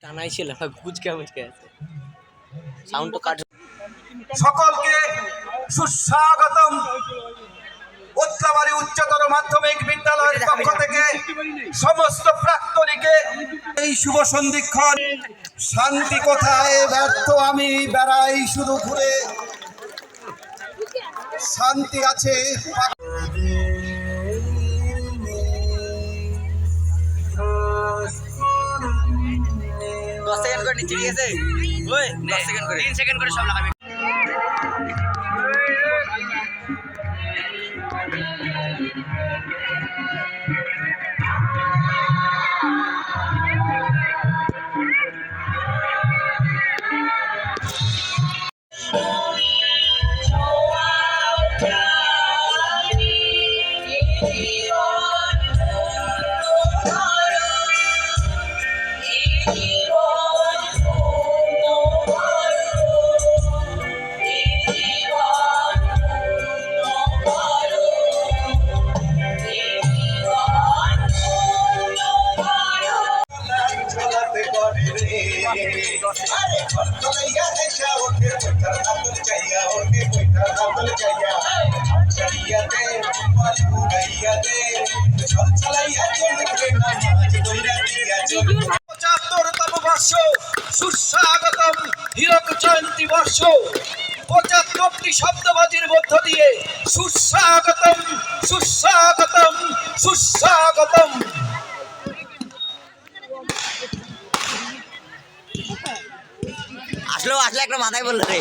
টানাই ছিল কুচকা মুচকে আছে সাউন্ড তো কাট। সকলকে সুস্বাগতম উত্তরবাড়ি উচ্চতর মাধ্যমিক বিদ্যালয়ের পক্ষ থেকে সমস্ত প্রাক্তনীকে এই শুভ সন্ধিক্ষণ। শান্তি কোথায় ব্যর্থ আমি বেড়াই শুধু ঘুরে, শান্তি আছে 10 সেকেন্ড করে নিচে ঠিক আছে। ওই 10 সেকেন্ড করে 3 সেকেন্ড করে সব লাগাবি।75তম বর্ষ সুস্বাগতম হীরক জয়ন্তী বর্ষ। 75টি শব্দবাজির মধ্য দিয়ে সুস্বাগতম সুস্বাগতম সুস্বাগতম। আসলে একটা মাথায় বললো রে।